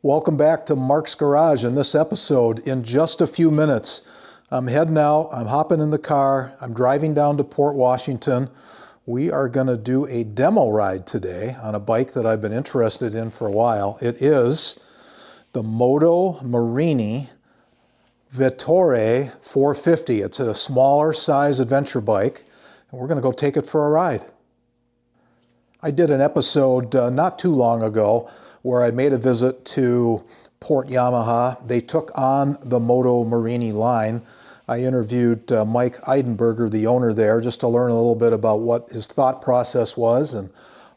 Welcome back to Mark's Garage. In this episode, in just a few minutes, I'm heading out, I'm hopping in the car, I'm driving down to Port Washington. We are going to do a demo ride today on a bike that I've been interested in for a while. It is the Moto Morini Vettore 450. It's a smaller size adventure bike, and we're going to go take it for a ride. I did an episode not too long ago where I made a visit to Port Yamaha. They took on the Moto Morini line. I interviewed Mike Eidenberger, the owner there, just to learn a little bit about what his thought process was and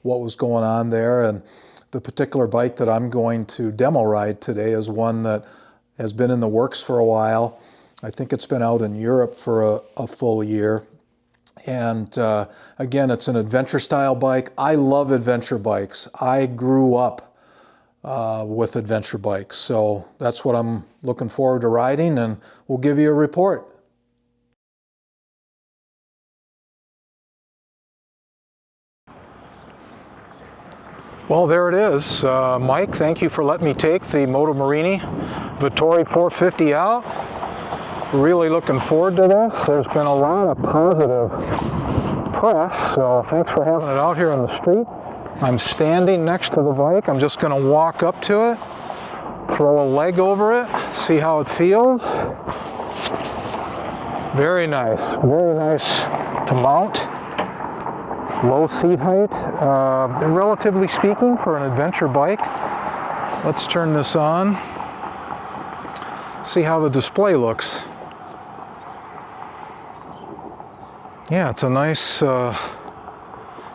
what was going on there. And the particular bike that I'm going to demo ride today is one that has been in the works for a while. I think it's been out in Europe for a full year. And again, it's an adventure style bike. I love adventure bikes. I grew up with adventure bikes. So that's what I'm looking forward to riding, and we'll give you a report. Well, there it is. Mike, thank you for letting me take the Moto Morini Vettore 450 out. Really looking forward to this. There's been a lot of positive press, so thanks for having it out here on the street. I'm standing next to the bike. I'm just going to walk up to it, throw a leg over it, see how it feels. Very nice to mount. Low seat height, relatively speaking, for an adventure bike. Let's turn this on, see how the display looks. Yeah, it's a nice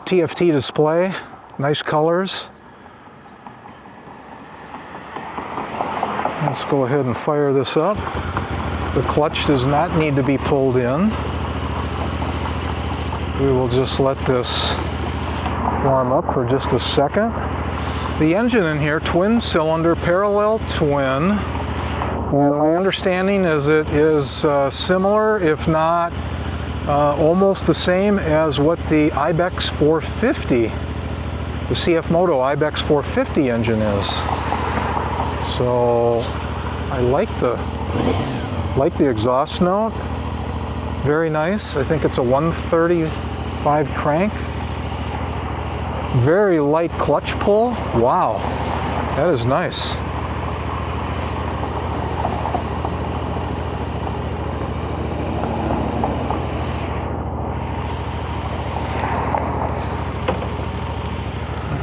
TFT display. Nice colors. Let's go ahead and fire this up. The clutch does not need to be pulled in. We will just let this warm up for just a second. The engine in here, twin cylinder, parallel twin. And my understanding is it is similar, if not almost the same as what the Ibex 450, the CF Moto Ibex 450 engine is. So I like the exhaust note. Very nice. I think it's a 135 crank. Very light clutch pull. Wow, that is nice.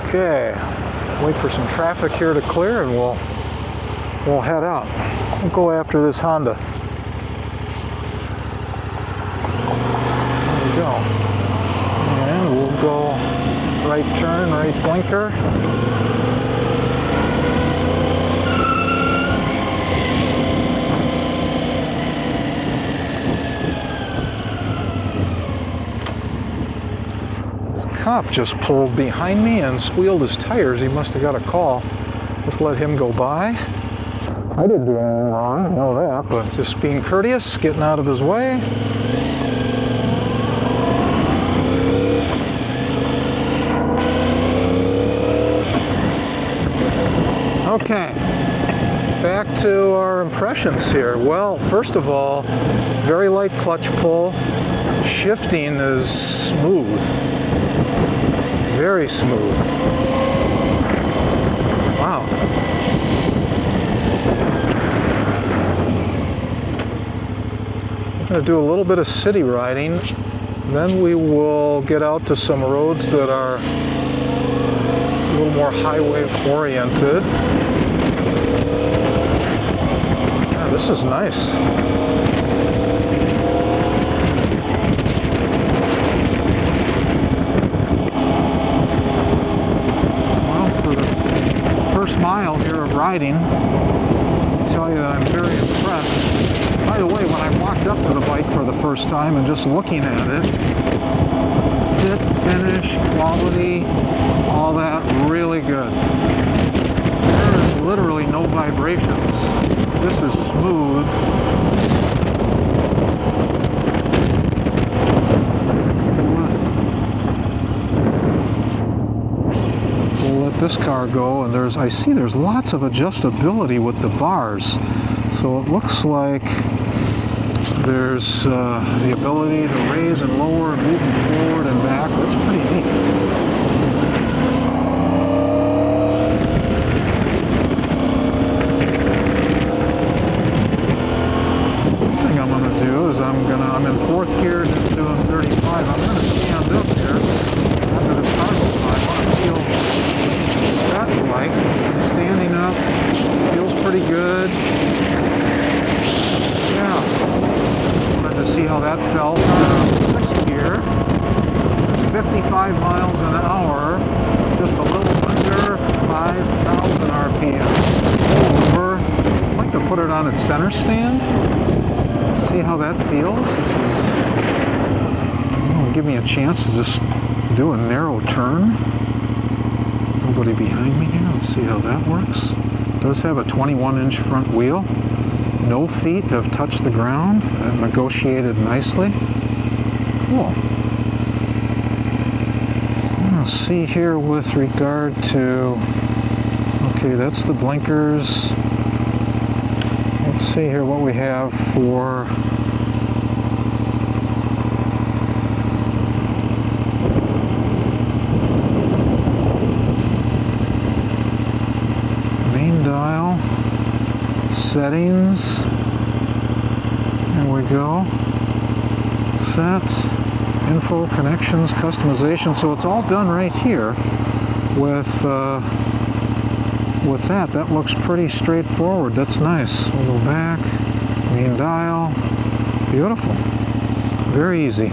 Okay, wait for some traffic here to clear and we'll head out. We'll go after this Honda. There we go. And we'll go right turn, right blinker. Cop just pulled behind me and squealed his tires. He must have got a call. Just let him go by. I didn't do anything wrong, I know that, but just being courteous, getting out of his way. Okay, back to our impressions here. Well, first of all, very light clutch pull. Shifting is smooth. Very smooth. Wow. I'm going to do a little bit of city riding. Then we will get out to some roads that are a little more highway oriented. Yeah, this is nice. Mile here of riding, I'll tell you that I'm very impressed. By the way, when I walked up to the bike for the first time and just looking at it, fit, finish, quality, all that, really good. There is literally no vibrations. This is smooth. We'll let let this car go, and I see there's lots of adjustability with the bars. So it looks like there's the ability to raise and lower and moving forward and back. That's pretty neat. I'm in fourth gear, just doing 35. I'm going to stand up here under this cargo pipe. I want to feel what that's like. I'm standing up. Feels pretty good. Yeah. Wanted to see how that felt. Sixth gear. There's 55 miles an hour. Just a little under 5,000 RPM. Over. I'd like to put it on its center stand. See how that feels. This is give me a chance to just do a narrow turn. Nobody behind me here. Let's see how that works. It does have a 21-inch front wheel. No feet have touched the ground. Negotiated nicely. Cool. Let's see here with regard to, okay, that's the blinkers. Let's see here what we have for main dial, settings, there we go, set, info, connections, customization. So it's all done right here with that looks pretty straightforward. That's nice. We'll go back, main dial, beautiful, very easy.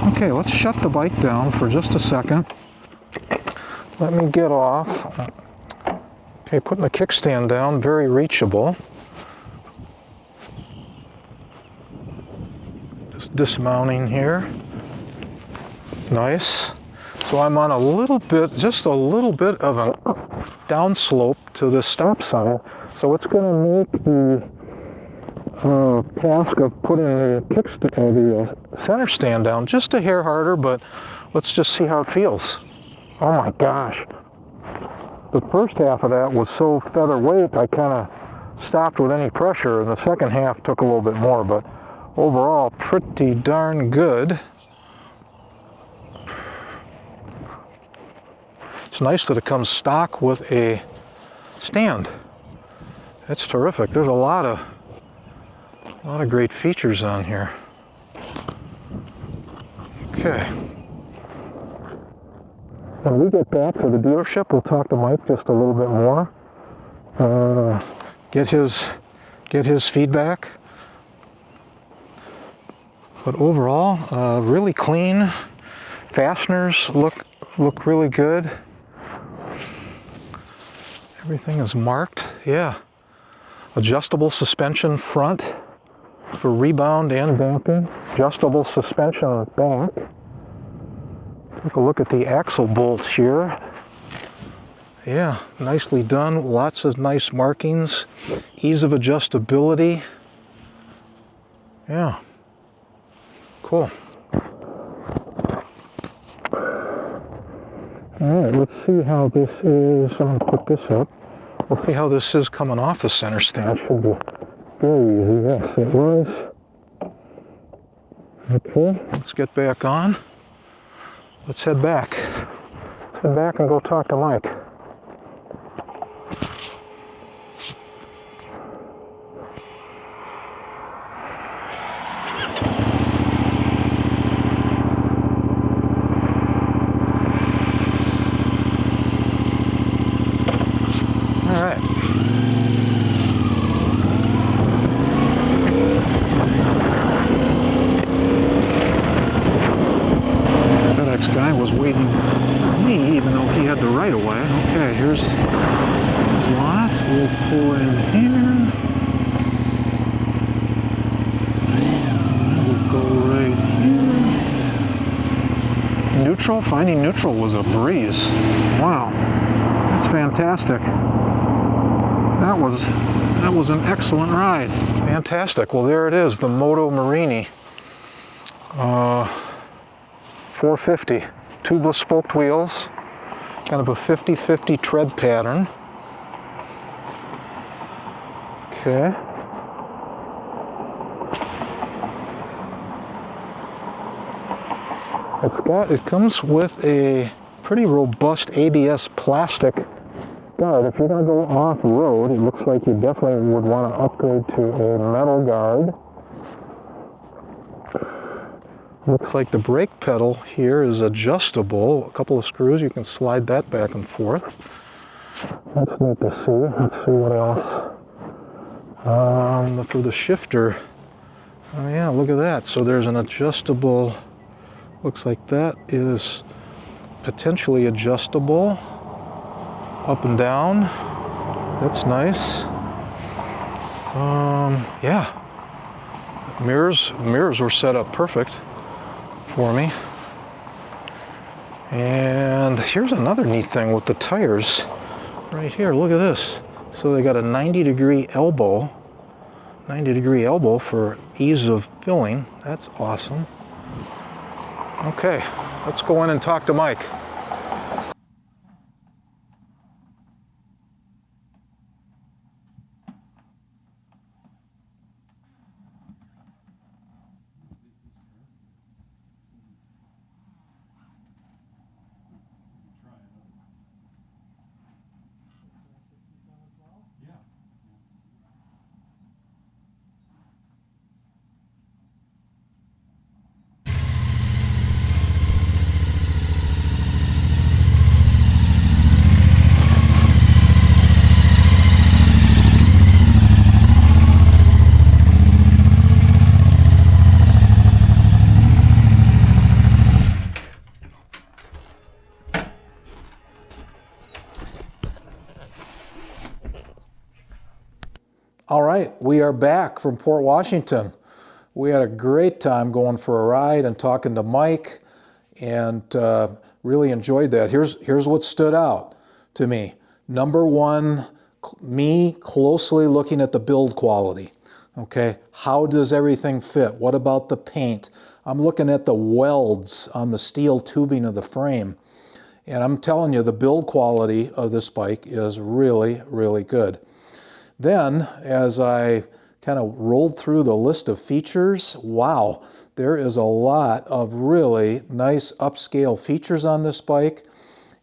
Okay, let's shut the bike down for just a second. Let me get off. Okay, putting the kickstand down, very reachable. Just dismounting here. Nice. So I'm on a little bit, just a little bit of a downslope to the stop sign. So it's going to make the task of putting the center stand down just a hair harder, but let's just see how it feels. Oh my gosh. The first half of that was so featherweight, I kind of stopped with any pressure, and the second half took a little bit more, but overall pretty darn good. It's nice that it comes stock with a stand. That's terrific. There's a lot of great features on here. Okay. When we get back to the dealership, we'll talk to Mike just a little bit more. Get his feedback. But overall, really clean. Fasteners look really good. Everything is marked, yeah. Adjustable suspension front for rebound and damping. Adjustable suspension back. Take a look at the axle bolts here. Yeah, nicely done. Lots of nice markings. Ease of adjustability. Yeah. Cool. Alright, let's see how this is. I'm going to put this up. We'll see how this is coming off the center stand. That should be very easy. Yes, it was. Okay, let's get back on. Let's head back. Let's head back and go talk to Mike. Guy was waiting for me, even though he had the right of way. Okay, here's his lot. We'll pull in here. We'll go right here. Neutral? Finding neutral was a breeze. Wow, that's fantastic. That was an excellent ride. Fantastic. Well, there it is, the Moto Morini. 450, tubeless spoked wheels, kind of a 50-50 tread pattern. Okay. It comes with a pretty robust ABS plastic guard. If you're going to go off-road, it looks like you definitely would want to upgrade to a metal guard. Looks like the brake pedal here is adjustable. A couple of screws, you can slide that back and forth. That's neat to see. Let's see what else. For the shifter, oh yeah, look at that. So there's an adjustable, looks like that is potentially adjustable up and down. That's nice. Yeah, mirrors were set up perfect for me. And here's another neat thing with the tires right here. Look at this. So they got a 90-degree elbow for ease of filling. That's awesome. Okay, let's go in and talk to Mike. All right, we are back from Port Washington. We had a great time going for a ride and talking to Mike, and really enjoyed that. Here's what stood out to me. Number one, me closely looking at the build quality. Okay, how does everything fit? What about the paint? I'm looking at the welds on the steel tubing of the frame, and I'm telling you, the build quality of this bike is really, really good. Then, as I kind of rolled through the list of features, wow, there is a lot of really nice upscale features on this bike.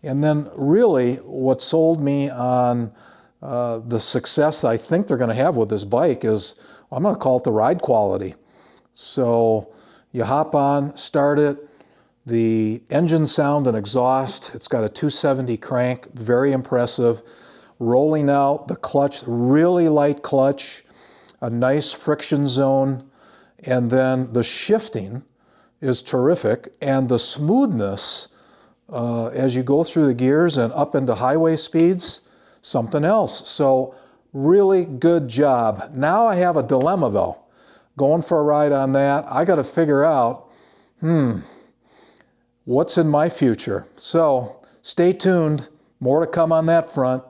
And then really what sold me on the success I think they're going to have with this bike is, I'm going to call it the ride quality. So you hop on, start it, the engine sound and exhaust, it's got a 270 crank, very impressive. Rolling out the clutch, really light clutch, a nice friction zone, and then the shifting is terrific, and the smoothness as you go through the gears and up into highway speeds, something else. So really good job. Now I have a dilemma though. Going for a ride on that, I got to figure out, what's in my future? So stay tuned, more to come on that front.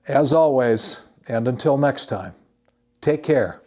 As always, and until next time, take care.